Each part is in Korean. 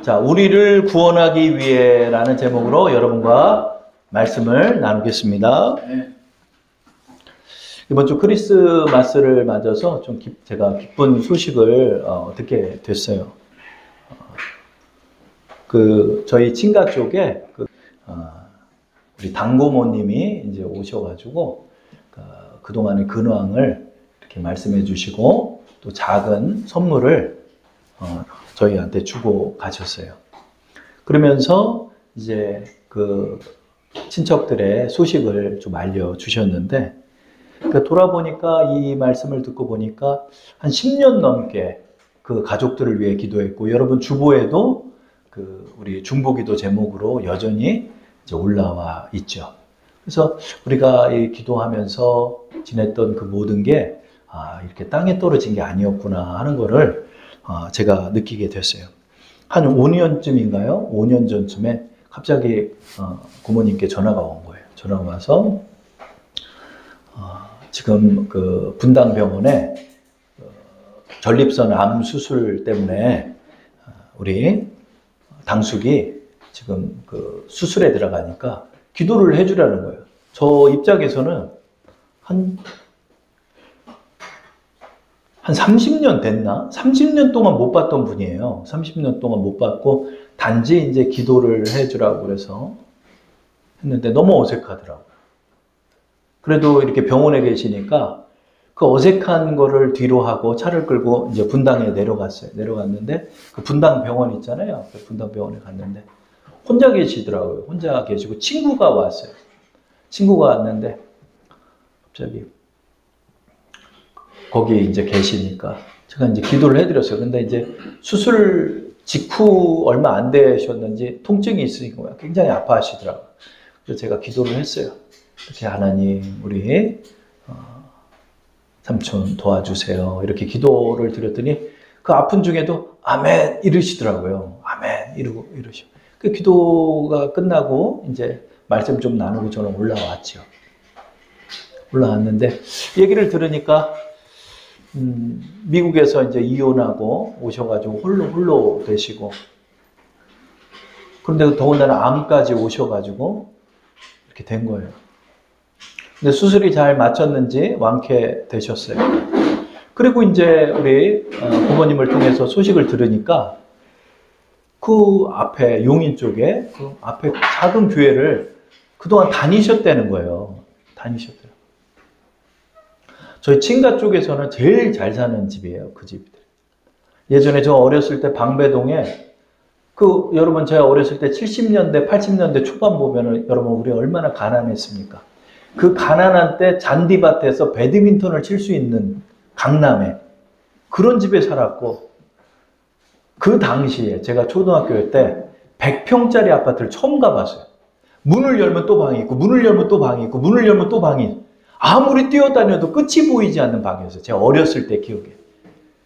자, 우리를 구원하기 위해라는 제목으로 여러분과 말씀을 나누겠습니다. 네. 이번 주 크리스마스를 맞아서 좀 제가 기쁜 소식을 듣게 됐어요. 저희 친가 쪽에 우리 당고모님이 이제 오셔가지고 그동안의 근황을 이렇게 말씀해 주시고 또 작은 선물을 저희한테 주고 가셨어요. 그러면서 이제 그 친척들의 소식을 좀 알려주셨는데, 그러니까 돌아보니까 이 말씀을 듣고 보니까 한 10년 넘게 그 가족들을 위해 기도했고, 여러분 주보에도 우리 중보기도 제목으로 여전히 이제 올라와 있죠. 그래서 우리가 이 기도하면서 지냈던 그 모든 게 이렇게 땅에 떨어진 게 아니었구나 하는 거를 제가 느끼게 됐어요. 한 5년쯤인가요? 5년 전쯤에 갑자기 부모님께 전화가 온 거예요. 전화가 와서 지금 그 분당병원에 전립선 암 수술 때문에 우리 당숙이 지금 그 수술에 들어가니까 기도를 해주라는 거예요. 저 입장에서는 한 30년 됐나? 30년 동안 못 봤던 분이에요. 30년 동안 못 봤고, 단지 이제 기도를 해주라고 그래서 했는데 너무 어색하더라고요. 그래도 이렇게 병원에 계시니까 그 어색한 거를 뒤로 하고 차를 끌고 이제 분당에 내려갔어요. 내려갔는데 그 분당 병원 있잖아요. 그 분당 병원에 갔는데 혼자 계시더라고요. 혼자 계시고 친구가 왔어요. 친구가 왔는데 갑자기 거기 이제 계시니까 제가 이제 기도를 해드렸어요. 근데 이제 수술 직후 얼마 안 되셨는지 통증이 있으니까 굉장히 아파하시더라고요. 그래서 제가 기도를 했어요. 이렇게 하나님, 우리 삼촌 도와주세요. 이렇게 기도를 드렸더니 그 아픈 중에도 아멘 이러시더라고요. 아멘 이러시고. 그 기도가 끝나고 이제 말씀 좀 나누고 저는 올라왔죠. 올라왔는데 얘기를 들으니까 미국에서 이제 이혼하고 오셔가지고 홀로 되시고, 그런데 더군다나 암까지 오셔가지고 이렇게 된 거예요. 근데 수술이 잘 맞췄는지 완쾌되셨어요. 그리고 이제 우리 부모님을 통해서 소식을 들으니까 그 앞에 용인 쪽에 그 앞에 작은 교회를 그동안 다니셨다는 거예요. 다니셨대요. 저희 친가 쪽에서는 제일 잘 사는 집이에요. 그 집들. 예전에 저 어렸을 때 방배동에 여러분 제가 어렸을 때 70년대 80년대 초반 보면은 여러분 우리 얼마나 가난했습니까? 그 가난한 때 잔디밭에서 배드민턴을 칠 수 있는 강남에 그런 집에 살았고, 그 당시에 제가 초등학교 때 100평짜리 아파트를 처음 가봤어요. 문을 열면 또 방이 있고 문을 열면 또 방이 있고 문을 열면 또 방이 있고, 아무리 뛰어다녀도 끝이 보이지 않는 방이었어요. 제가 어렸을 때 기억에.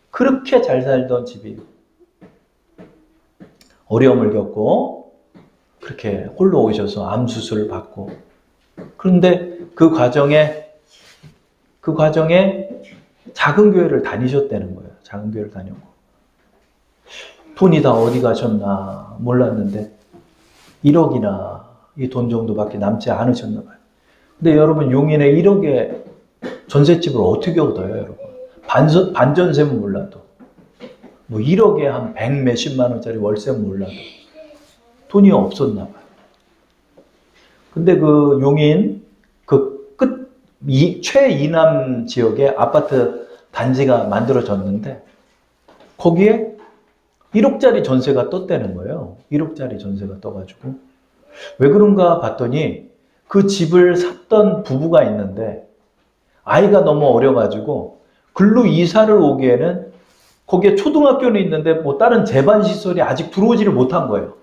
그렇게 잘 살던 집이 어려움을 겪고 그렇게 홀로 오셔서 암 수술을 받고, 그런데 그 과정에 작은 교회를 다니셨다는 거예요. 작은 교회를 다녔고, 돈이 다 어디 가셨나 몰랐는데 1억이나 이 돈 정도밖에 남지 않으셨나 봐요. 근데 여러분 용인에 1억에 전셋집을 어떻게 얻어요, 여러분? 반전세면 몰라도 뭐 1억에 한 100 몇십만 원짜리 월세면 몰라도 돈이 없었나 봐요. 근데 그 용인 최이남 지역에 아파트 단지가 만들어졌는데 거기에 1억짜리 전세가 떴다는 거예요. 1억짜리 전세가 떠가지고 왜 그런가 봤더니 그 집을 샀던 부부가 있는데 아이가 너무 어려가지고 글로 이사를 오기에는 거기에 초등학교는 있는데 뭐 다른 재반 시설이 아직 들어오지를 못한 거예요.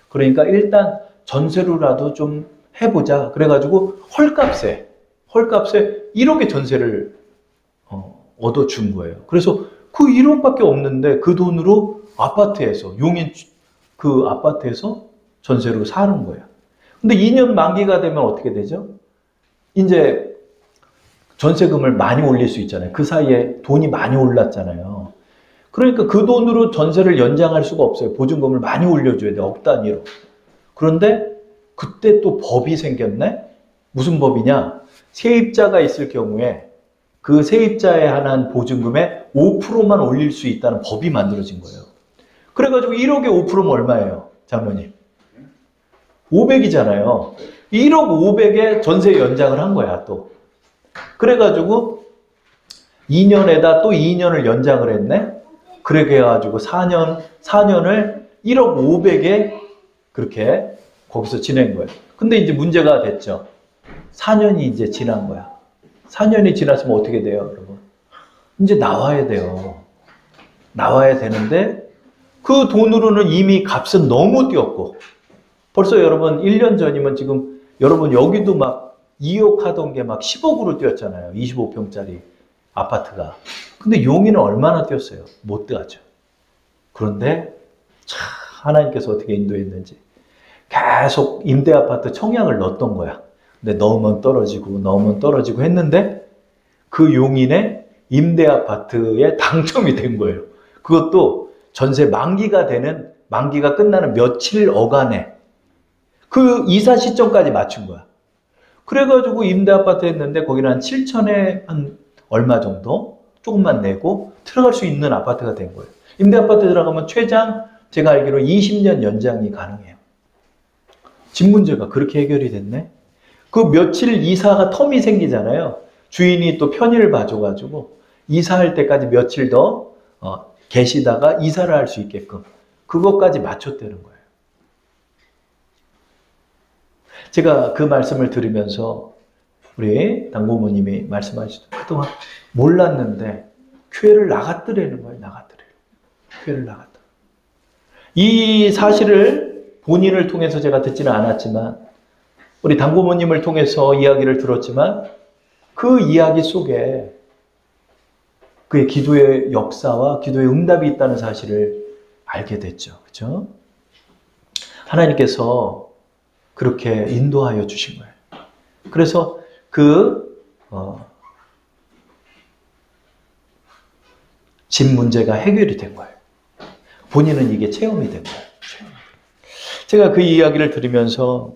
그러니까 일단 전세로라도 좀 해보자. 그래가지고 헐값에 1억의 전세를 얻어준 거예요. 그래서 그 1억밖에 없는데 그 돈으로 용인 그 아파트에서 전세로 사는 거예요. 근데 2년 만기가 되면 어떻게 되죠? 이제 전세금을 많이 올릴 수 있잖아요. 그 사이에 돈이 많이 올랐잖아요. 그러니까 그 돈으로 전세를 연장할 수가 없어요. 보증금을 많이 올려줘야 돼. 억 단위로. 그런데 그때 또 법이 생겼네? 무슨 법이냐? 세입자가 있을 경우에 그 세입자에 한한 보증금의 5%만 올릴 수 있다는 법이 만들어진 거예요. 그래가지고 1억에 5%면 얼마예요? 장모님. 500이잖아요. 1억 500에 전세 연장을 한 거야, 또. 그래가지고 2년에다 또 2년을 연장을 했네? 그렇게 해가지고 4년을 1억 500에 그렇게 거기서 지낸 거예요. 근데 이제 문제가 됐죠. 4년이 이제 지난 거야. 4년이 지났으면 어떻게 돼요, 여러분? 이제 나와야 돼요. 나와야 되는데 그 돈으로는 이미 값은 너무 뛰었고 벌써 여러분 1년 전이면 지금 여러분 여기도 막 2억 하던 게 막 10억으로 뛰었잖아요. 25평짜리 아파트가. 근데 용인은 얼마나 뛰었어요? 못 뛰었죠. 그런데 참 하나님께서 어떻게 인도했는지 계속 임대아파트 청약을 넣었던 거야. 근데 넣으면 떨어지고 했는데 그 용인의 임대아파트에 당첨이 된 거예요. 그것도 전세 만기가 끝나는 며칠 어간에 그 이사 시점까지 맞춘 거야. 그래가지고 임대아파트 했는데 거기는 한 7천에 한 얼마 정도 조금만 내고 들어갈 수 있는 아파트가 된 거예요. 임대아파트 들어가면 최장 제가 알기로 20년 연장이 가능해요. 집 문제가 그렇게 해결이 됐네. 그 며칠 이사가 텀이 생기잖아요. 주인이 또 편의를 봐줘가지고 이사할 때까지 며칠 더 계시다가 이사를 할 수 있게끔 그것까지 맞췄다는 거예요. 제가 그 말씀을 들으면서 우리 당고모님이 말씀하시던 그동안 몰랐는데 교회를 나갔더라는 거예요. 교회를 나갔다. 이 사실을 본인을 통해서 제가 듣지는 않았지만 우리 당고모님을 통해서 이야기를 들었지만 그 이야기 속에 그의 기도의 역사와 기도의 응답이 있다는 사실을 알게 됐죠. 그렇죠? 하나님께서 그렇게 인도하여 주신 거예요. 그래서 집 문제가 해결이 된 거예요. 본인은 이게 체험이 된 거예요. 제가 그 이야기를 들으면서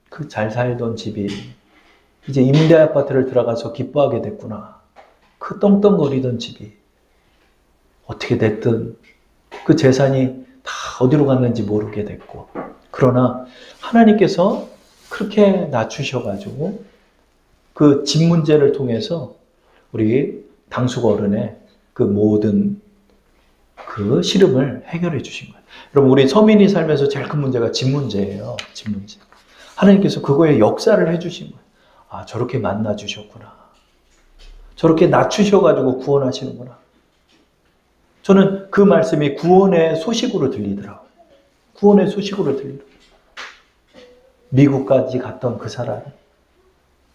그 잘 살던 집이 이제 임대 아파트를 들어가서 기뻐하게 됐구나. 그 떵떵거리던 집이 어떻게 됐든 그 재산이 다 어디로 갔는지 모르게 됐고 그러나 하나님께서 그렇게 낮추셔가지고 그 집 문제를 통해서 우리 당숙 어른의 그 모든 그 시름을 해결해 주신 거예요. 여러분 우리 서민이 살면서 제일 큰 문제가 집 문제예요. 집 문제. 하나님께서 그거에 역사를 해주신 거예요. 아 저렇게 만나 주셨구나. 저렇게 낮추셔가지고 구원하시는구나. 저는 그 말씀이 구원의 소식으로 들리더라고요. 구원의 소식으로 들리더라고요. 미국까지 갔던 그 사람,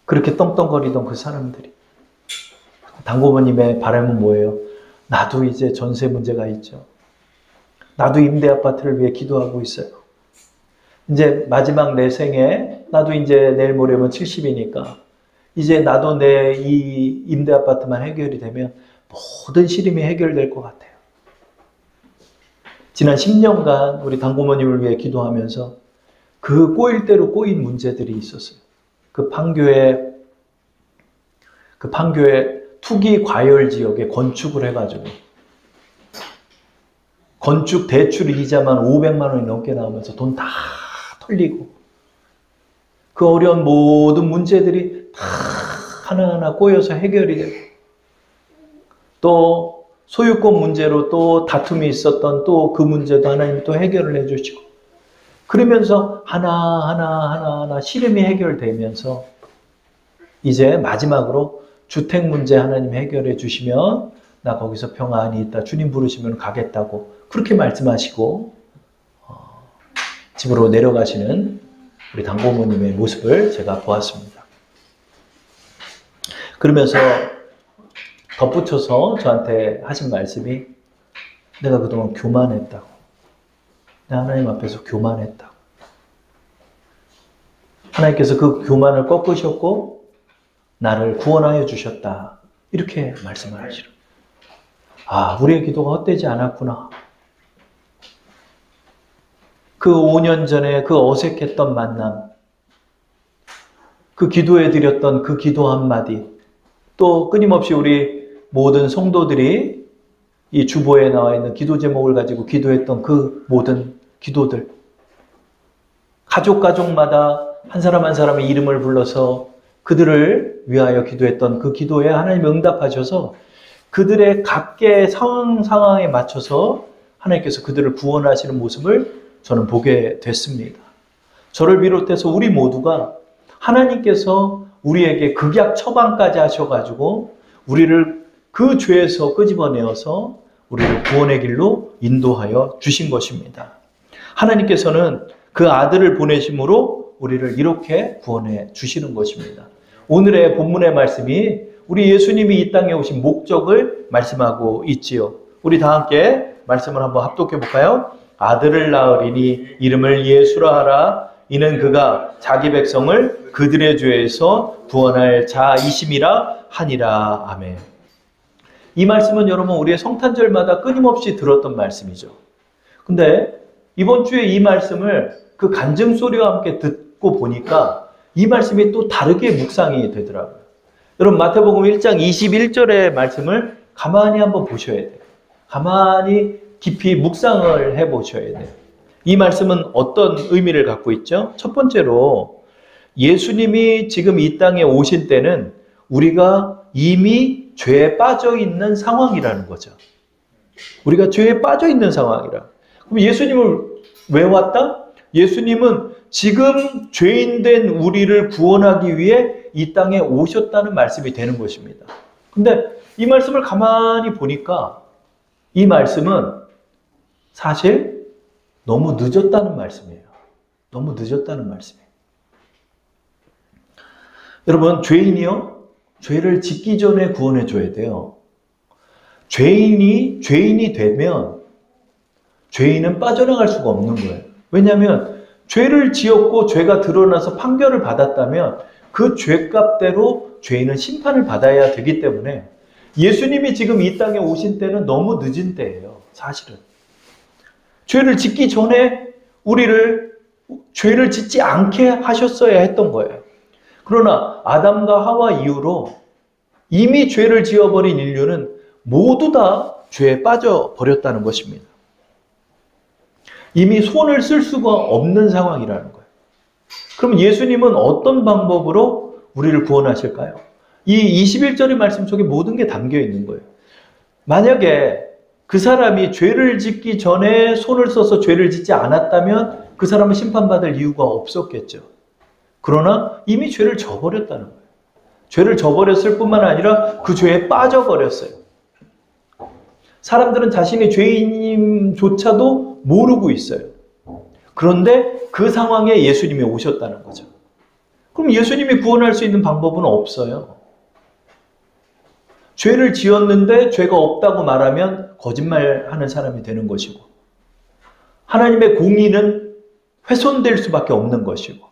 그렇게 떵떵거리던 그 사람들이 당고모님의 바람은 뭐예요? 나도 이제 전세 문제가 있죠. 나도 임대 아파트를 위해 기도하고 있어요. 이제 마지막 내 생에 나도 이제 내일 모레면 70이니까 이제 나도 내 이 임대 아파트만 해결이 되면 모든 시름이 해결될 것 같아요. 지난 10년간 우리 당고모님을 위해 기도하면서 그 꼬일 대로 꼬인 문제들이 있었어요. 그 판교에 투기 과열 지역에 건축을 해가지고 건축 대출 이자만 500만 원이 넘게 나오면서 돈 다 털리고 그 어려운 모든 문제들이 다 하나하나 꼬여서 해결이 되고 또 소유권 문제로 또 다툼이 있었던 또 그 문제도 하나님이 또 해결을 해주시고 그러면서 하나하나 시름이 해결되면서 이제 마지막으로 주택 문제 하나님 해결해 주시면 나 거기서 평안이 있다. 주님 부르시면 가겠다고 그렇게 말씀하시고 집으로 내려가시는 우리 당고모님의 모습을 제가 보았습니다. 그러면서 덧붙여서 저한테 하신 말씀이 내가 그동안 교만했다고. 내가 하나님 앞에서 교만했다고. 하나님께서 그 교만을 꺾으셨고 나를 구원하여 주셨다. 이렇게 말씀을 하시죠. 아, 우리의 기도가 헛되지 않았구나. 그 5년 전에 그 어색했던 만남, 그 기도해 드렸던 그 기도 한마디, 또 끊임없이 우리 모든 성도들이 이 주보에 나와 있는 기도 제목을 가지고 기도했던 그 모든 기도들, 가족마다 한 사람 한 사람의 이름을 불러서 그들을 위하여 기도했던 그 기도에 하나님 응답하셔서 그들의 각계의 상황에 맞춰서 하나님께서 그들을 구원하시는 모습을 저는 보게 됐습니다. 저를 비롯해서 우리 모두가 하나님께서 우리에게 극약 처방까지 하셔가지고 우리를 그 죄에서 끄집어내어서 우리를 구원의 길로 인도하여 주신 것입니다. 하나님께서는 그 아들을 보내심으로 우리를 이렇게 구원해 주시는 것입니다. 오늘의 본문의 말씀이 우리 예수님이 이 땅에 오신 목적을 말씀하고 있지요. 우리 다 함께 말씀을 한번 합독해 볼까요? 아들을 낳으리니 이름을 예수라 하라. 이는 그가 자기 백성을 그들의 죄에서 구원할 자이심이라 하니라. 아멘. 이 말씀은 여러분 우리의 성탄절마다 끊임없이 들었던 말씀이죠. 근데 이번 주에 이 말씀을 그 간증소리와 함께 듣고 보니까 이 말씀이 또 다르게 묵상이 되더라고요. 여러분 마태복음 1장 21절의 말씀을 가만히 한번 보셔야 돼요. 가만히 깊이 묵상을 해보셔야 돼요. 이 말씀은 어떤 의미를 갖고 있죠? 첫 번째로 예수님이 지금 이 땅에 오신 때는 우리가 이미 죄에 빠져 있는 상황이라는 거죠. 우리가 죄에 빠져 있는 상황이라. 그럼 예수님을 왜 왔다? 예수님은 지금 죄인된 우리를 구원하기 위해 이 땅에 오셨다는 말씀이 되는 것입니다. 근데 이 말씀을 가만히 보니까 이 말씀은 사실 너무 늦었다는 말씀이에요. 너무 늦었다는 말씀이에요. 여러분, 죄인이요? 죄를 짓기 전에 구원해 줘야 돼요. 죄인이 되면 죄인은 빠져나갈 수가 없는 거예요. 왜냐하면 죄를 지었고 죄가 드러나서 판결을 받았다면 그 죄값대로 죄인은 심판을 받아야 되기 때문에 예수님이 지금 이 땅에 오신 때는 너무 늦은 때예요. 사실은. 죄를 짓기 전에 우리를 죄를 짓지 않게 하셨어야 했던 거예요. 그러나 아담과 하와 이후로 이미 죄를 지어버린 인류는 모두 다 죄에 빠져버렸다는 것입니다. 이미 손을 쓸 수가 없는 상황이라는 거예요. 그럼 예수님은 어떤 방법으로 우리를 구원하실까요? 이 21절의 말씀 속에 모든 게 담겨 있는 거예요. 만약에 그 사람이 죄를 짓기 전에 손을 써서 죄를 짓지 않았다면 그 사람은 심판받을 이유가 없었겠죠. 그러나 이미 죄를 져버렸다는 거예요. 죄를 져버렸을 뿐만 아니라 그 죄에 빠져버렸어요. 사람들은 자신이 죄인임조차도 모르고 있어요. 그런데 그 상황에 예수님이 오셨다는 거죠. 그럼 예수님이 구원할 수 있는 방법은 없어요. 죄를 지었는데 죄가 없다고 말하면 거짓말하는 사람이 되는 것이고 하나님의 공의는 훼손될 수밖에 없는 것이고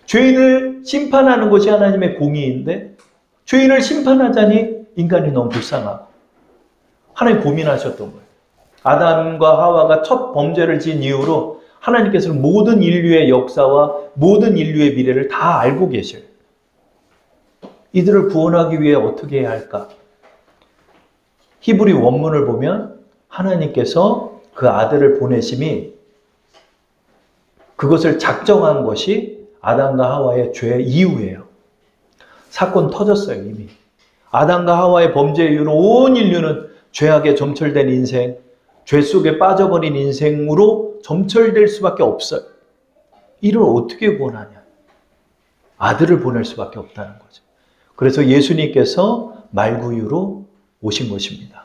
죄인을 심판하는 것이 하나님의 공의인데 죄인을 심판하자니 인간이 너무 불쌍하고 하나님 고민하셨던 거예요. 아담과 하와가 첫 범죄를 지은 이후로 하나님께서는 모든 인류의 역사와 모든 인류의 미래를 다 알고 계셔요. 이들을 구원하기 위해 어떻게 해야 할까? 히브리 원문을 보면 하나님께서 그 아들을 보내심이 그것을 작정한 것이 아담과 하와의 죄 이후예요. 사건 터졌어요, 이미. 아담과 하와의 범죄 이후로 온 인류는 죄악에 점철된 인생, 죄 속에 빠져버린 인생으로 점철될 수밖에 없어요. 이를 어떻게 구원하냐? 아들을 보낼 수밖에 없다는 거죠. 그래서 예수님께서 말구유로 오신 것입니다.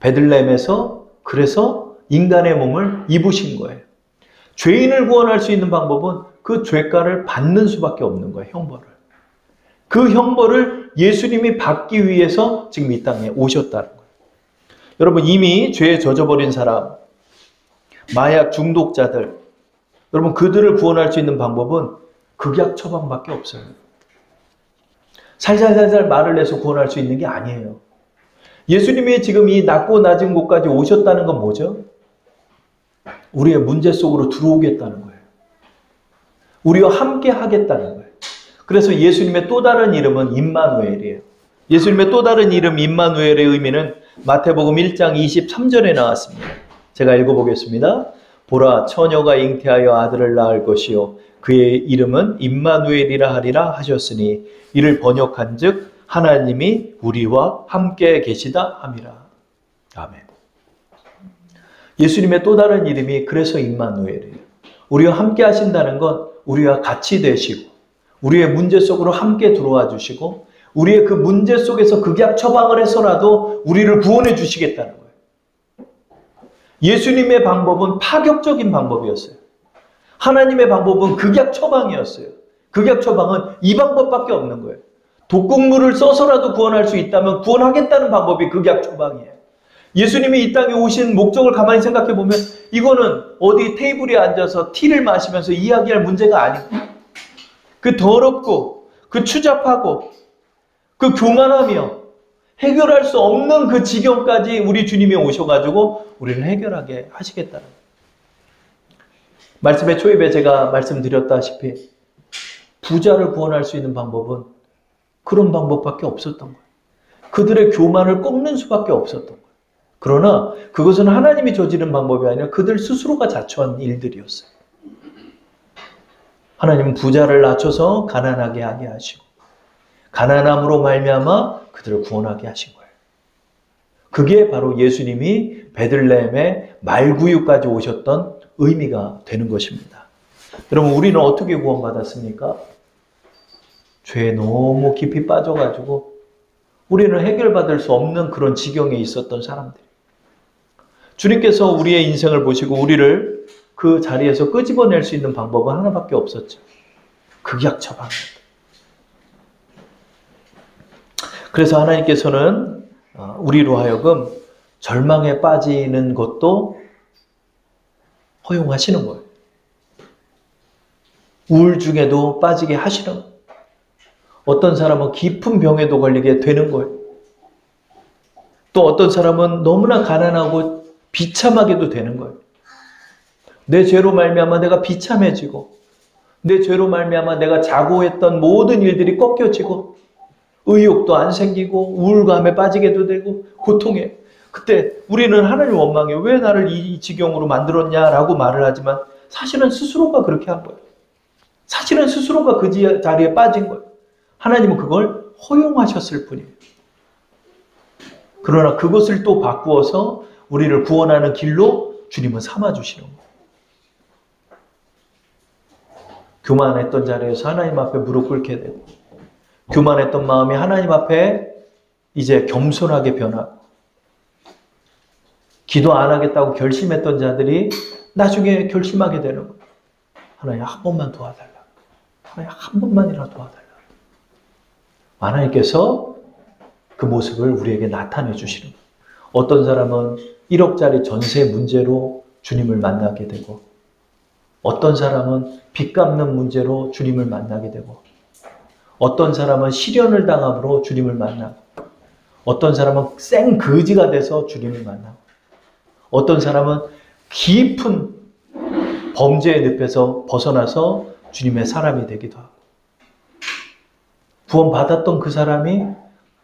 베들레헴에서 그래서 인간의 몸을 입으신 거예요. 죄인을 구원할 수 있는 방법은 그 죄가를 받는 수밖에 없는 거예요. 형벌을. 그 형벌을 예수님이 받기 위해서 지금 이 땅에 오셨다는 거예요. 여러분 이미 죄에 젖어버린 사람, 마약 중독자들, 여러분 그들을 구원할 수 있는 방법은 극약 처방밖에 없어요. 살살살살 말을 내서 구원할 수 있는 게 아니에요. 예수님이 지금 이 낮고 낮은 곳까지 오셨다는 건 뭐죠? 우리의 문제 속으로 들어오겠다는 거예요. 우리와 함께 하겠다는 거예요. 그래서 예수님의 또 다른 이름은 임마누엘이에요. 예수님의 또 다른 이름 임마누엘의 의미는 마태복음 1장 23절에 나왔습니다. 제가 읽어보겠습니다. 보라, 처녀가 잉태하여 아들을 낳을 것이요 그의 이름은 임마누엘이라 하리라 하셨으니 이를 번역한즉 하나님이 우리와 함께 계시다 함이라. 아멘. 예수님의 또 다른 이름이 그래서 임마누엘이에요. 우리와 함께 하신다는 건 우리와 같이 되시고 우리의 문제 속으로 함께 들어와 주시고 우리의 그 문제 속에서 극약 처방을 해서라도 우리를 구원해 주시겠다는 거예요. 예수님의 방법은 파격적인 방법이었어요. 하나님의 방법은 극약 처방이었어요. 극약 처방은 이 방법밖에 없는 거예요. 독극물을 써서라도 구원할 수 있다면 구원하겠다는 방법이 극약 처방이에요. 예수님이 이 땅에 오신 목적을 가만히 생각해 보면 이거는 어디 테이블에 앉아서 티를 마시면서 이야기할 문제가 아니고 그 더럽고 그 추잡하고 그 교만하며 해결할 수 없는 그 지경까지 우리 주님이 오셔가지고 우리를 해결하게 하시겠다는 거예요. 말씀의 초입에 제가 말씀드렸다시피 부자를 구원할 수 있는 방법은 그런 방법밖에 없었던 거예요. 그들의 교만을 꺾는 수밖에 없었던 거예요. 그러나 그것은 하나님이 저지른 방법이 아니라 그들 스스로가 자초한 일들이었어요. 하나님은 부자를 낮춰서 가난하게 하게 하시고 가난함으로 말미암아 그들을 구원하게 하신 거예요. 그게 바로 예수님이 베들레헴의 말구유까지 오셨던 의미가 되는 것입니다. 여러분 우리는 어떻게 구원받았습니까? 죄에 너무 깊이 빠져가지고 우리는 해결받을 수 없는 그런 지경에 있었던 사람들. 주님께서 우리의 인생을 보시고 우리를 그 자리에서 끄집어낼 수 있는 방법은 하나밖에 없었죠. 극약 처방입니다. 그래서 하나님께서는 우리로 하여금 절망에 빠지는 것도 허용하시는 거예요. 우울증에도 빠지게 하시는 거예요. 어떤 사람은 깊은 병에도 걸리게 되는 거예요. 또 어떤 사람은 너무나 가난하고 비참하게도 되는 거예요. 내 죄로 말미암아 내가 비참해지고 내 죄로 말미암아 내가 자고했던 모든 일들이 꺾여지고 의욕도 안 생기고 우울감에 빠지게도 되고 고통해. 그때 우리는 하나님 원망해. 왜 나를 이 지경으로 만들었냐라고 말을 하지만 사실은 스스로가 그렇게 한 거예요. 사실은 스스로가 그 자리에 빠진 거예요. 하나님은 그걸 허용하셨을 뿐이에요. 그러나 그것을 또 바꾸어서 우리를 구원하는 길로 주님은 삼아주시는 거예요. 교만했던 자리에서 하나님 앞에 무릎 꿇게 되고 교만했던 마음이 하나님 앞에 이제 겸손하게 변하고 기도 안 하겠다고 결심했던 자들이 나중에 결심하게 되는 거예요. 하나님 한 번만 도와달라. 하나님 한 번만이라도 도와달라. 하나님께서 그 모습을 우리에게 나타내 주시는 거예요. 어떤 사람은 1억짜리 전세 문제로 주님을 만나게 되고 어떤 사람은 빚 갚는 문제로 주님을 만나게 되고 어떤 사람은 시련을 당함으로 주님을 만나고 어떤 사람은 생거지가 돼서 주님을 만나고 어떤 사람은 깊은 범죄의 늪에서 벗어나서 주님의 사람이 되기도 하고 구원받았던 그 사람이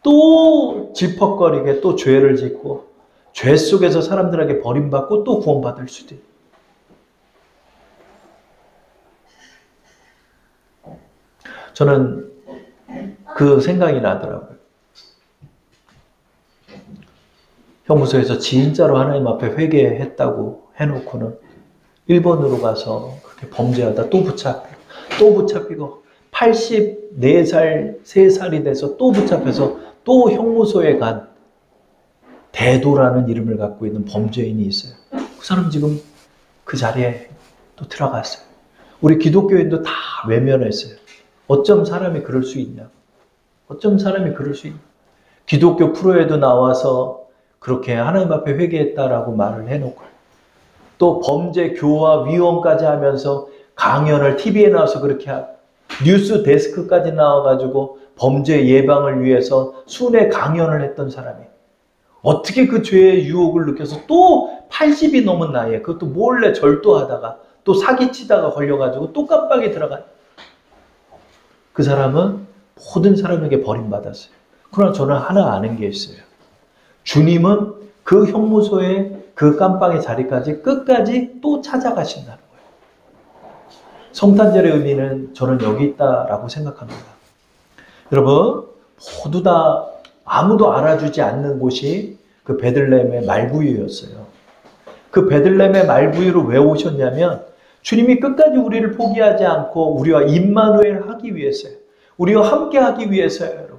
또 질퍽거리게 또 죄를 짓고 죄 속에서 사람들에게 버림받고 또 구원받을 수도 있고 저는 그 생각이 나더라고요. 형무소에서 진짜로 하나님 앞에 회개했다고 해놓고는 일본으로 가서 그렇게 범죄하다 또 붙잡히고 84살, 3살이 돼서 또 붙잡혀서 또 형무소에 간 대도라는 이름을 갖고 있는 범죄인이 있어요. 그 사람 지금 그 자리에 또 들어갔어요. 우리 기독교인도 다 외면했어요. 어쩜 사람이 그럴 수 있냐? 어쩜 사람이 그럴 수 있냐? 기독교 프로에도 나와서 그렇게 하나님 앞에 회개했다라고 말을 해놓고 또 범죄 교화 위원까지 하면서 강연을 TV에 나와서 그렇게 하고 뉴스 데스크까지 나와가지고 범죄 예방을 위해서 순회 강연을 했던 사람이 어떻게 그 죄의 유혹을 느껴서 또 80이 넘은 나이에 그것도 몰래 절도하다가 또 사기치다가 걸려가지고 또 깜빡이 들어간 그 사람은 모든 사람에게 버림받았어요. 그러나 저는 하나 아는 게 있어요. 주님은 그 형무소의 그 깜빡이 자리까지 끝까지 또 찾아가신다는 거예요. 성탄절의 의미는 저는 여기 있다라고 생각합니다. 여러분 모두 다 아무도 알아주지 않는 곳이 그 베들레헴의 말구유였어요. 그 베들레헴의 말구유로 왜 오셨냐면 주님이 끝까지 우리를 포기하지 않고 우리와 임마누엘 하기 위해서요. 우리와 함께 하기 위해서요, 여러분.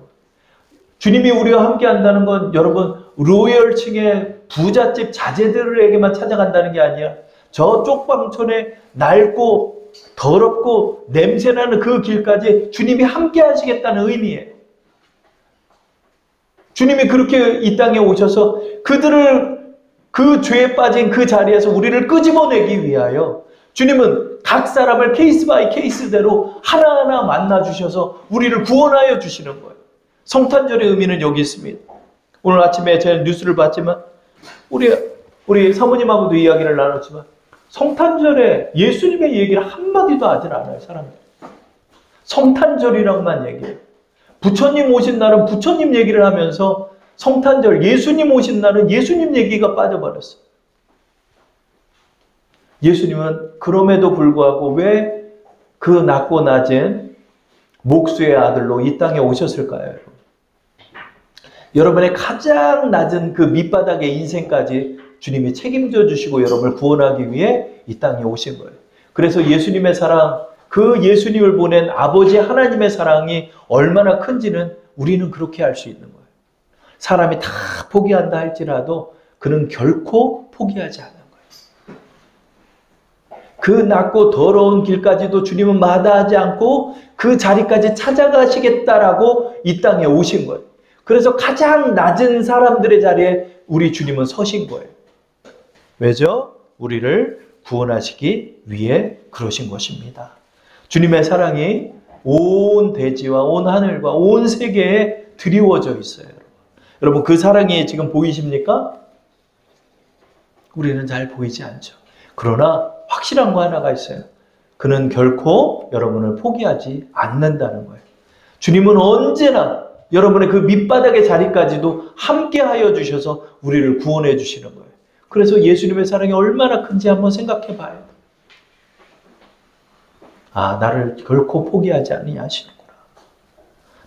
주님이 우리와 함께 한다는 건 여러분 로열층의 부잣집 자제들에게만 찾아간다는 게 아니라 저 쪽방촌에 낡고 더럽고 냄새나는 그 길까지 주님이 함께 하시겠다는 의미예요. 주님이 그렇게 이 땅에 오셔서 그들을 그 죄에 빠진 그 자리에서 우리를 끄집어내기 위하여 주님은 각 사람을 케이스 바이 케이스대로 하나하나 만나주셔서 우리를 구원하여 주시는 거예요. 성탄절의 의미는 여기 있습니다. 오늘 아침에 제가 뉴스를 봤지만 우리 사모님하고도 이야기를 나눴지만 성탄절에 예수님의 얘기를 한마디도 하질 않아요, 사람들. 성탄절이라고만 얘기해요. 부처님 오신 날은 부처님 얘기를 하면서 성탄절 예수님 오신 날은 예수님 얘기가 빠져버렸어요. 예수님은 그럼에도 불구하고 왜 그 낮고 낮은 목수의 아들로 이 땅에 오셨을까요, 여러분? 여러분의 가장 낮은 그 밑바닥의 인생까지 주님이 책임져 주시고 여러분을 구원하기 위해 이 땅에 오신 거예요. 그래서 예수님의 사랑, 그 예수님을 보낸 아버지 하나님의 사랑이 얼마나 큰지는 우리는 그렇게 알 수 있는 거예요. 사람이 다 포기한다 할지라도 그는 결코 포기하지 않는 거예요. 그 낮고 더러운 길까지도 주님은 마다하지 않고 그 자리까지 찾아가시겠다라고 이 땅에 오신 거예요. 그래서 가장 낮은 사람들의 자리에 우리 주님은 서신 거예요. 왜죠? 우리를 구원하시기 위해 그러신 것입니다. 주님의 사랑이 온 대지와 온 하늘과 온 세계에 드리워져 있어요. 여러분 그 사랑이 지금 보이십니까? 우리는 잘 보이지 않죠. 그러나 확실한 거 하나가 있어요. 그는 결코 여러분을 포기하지 않는다는 거예요. 주님은 언제나 여러분의 그 밑바닥의 자리까지도 함께 하여 주셔서 우리를 구원해 주시는 거예요. 그래서 예수님의 사랑이 얼마나 큰지 한번 생각해 봐요. 아, 나를 결코 포기하지 아니하시는구나.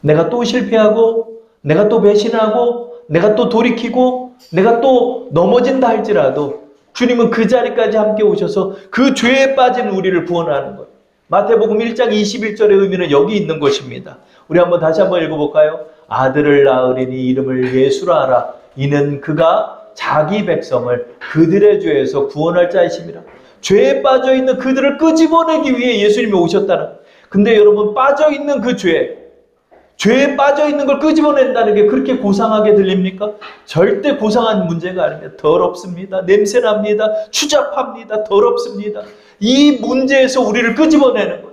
내가 또 실패하고 내가 또 배신하고 내가 또 돌이키고 내가 또 넘어진다 할지라도 주님은 그 자리까지 함께 오셔서 그 죄에 빠진 우리를 구원하는 거예요. 마태복음 1장 21절의 의미는 여기 있는 것입니다. 우리 한번 다시 한번 읽어볼까요? 아들을 낳으리니 이름을 예수라 하라. 이는 그가 자기 백성을 그들의 죄에서 구원할 자이심이라. 죄에 빠져있는 그들을 끄집어내기 위해 예수님이 오셨다는 거예요. 근데 여러분 빠져있는 그 죄에 빠져있는 걸 끄집어낸다는 게 그렇게 고상하게 들립니까? 절대 고상한 문제가 아닙니다. 더럽습니다. 냄새납니다. 추잡합니다. 더럽습니다. 이 문제에서 우리를 끄집어내는 거예요.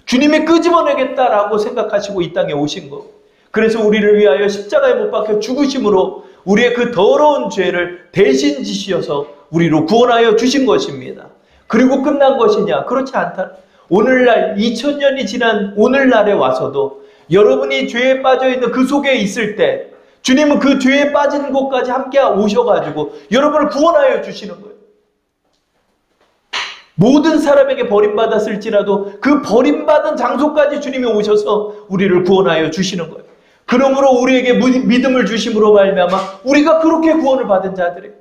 주님이 끄집어내겠다라고 생각하시고 이 땅에 오신 거. 그래서 우리를 위하여 십자가에 못 박혀 죽으심으로 우리의 그 더러운 죄를 대신 지시어서 우리로 구원하여 주신 것입니다. 그리고 끝난 것이냐? 그렇지 않다. 오늘날 2000년이 지난 오늘날에 와서도 여러분이 죄에 빠져있는 그 속에 있을 때 주님은 그 죄에 빠진 곳까지 함께 오셔가지고 여러분을 구원하여 주시는 거예요. 모든 사람에게 버림받았을지라도 그 버림받은 장소까지 주님이 오셔서 우리를 구원하여 주시는 거예요. 그러므로 우리에게 믿음을 주심으로 말미암아 우리가 그렇게 구원을 받은 자들이에요.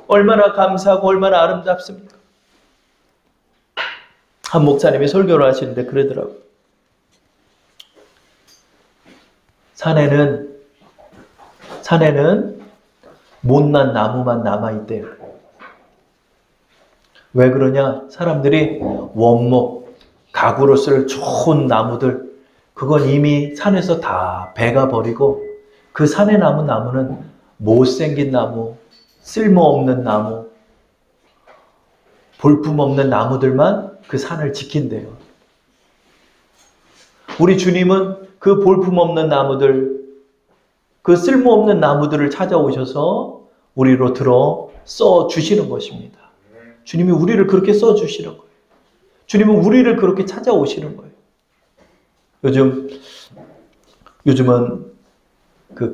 얼마나 감사하고 얼마나 아름답습니까? 한 목사님이 설교를 하시는데 그러더라고요. 산에는 못난 나무만 남아있대요. 왜 그러냐? 사람들이 원목, 가구로 쓸 좋은 나무들, 그건 이미 산에서 다 베가버리고 그 산에 남은 나무는 못생긴 나무, 쓸모없는 나무, 볼품없는 나무들만 그 산을 지킨대요. 우리 주님은 그 볼품없는 나무들, 그 쓸모없는 나무들을 찾아오셔서 우리로 들어 써 주시는 것입니다. 주님이 우리를 그렇게 써 주시는 거예요. 주님은 우리를 그렇게 찾아오시는 거예요. 요즘은 그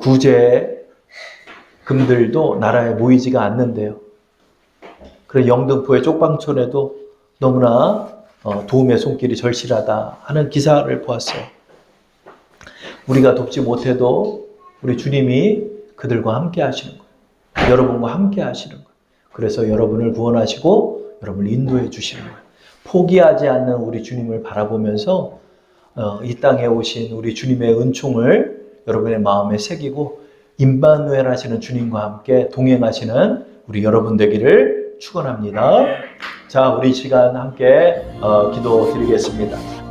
구제금들도 나라에 모이지가 않는데요. 그래 영등포의 쪽방촌에도 너무나 도움의 손길이 절실하다 하는 기사를 보았어요. 우리가 돕지 못해도 우리 주님이 그들과 함께 하시는 거예요. 여러분과 함께 하시는 거예요. 그래서 여러분을 구원하시고 여러분을 인도해 주시는 거예요. 포기하지 않는 우리 주님을 바라보면서 이 땅에 오신 우리 주님의 은총을 여러분의 마음에 새기고 임마누엘 하시는 주님과 함께 동행하시는 우리 여러분 되기를 축원합니다. 자, 우리 시간 함께 기도 드리겠습니다.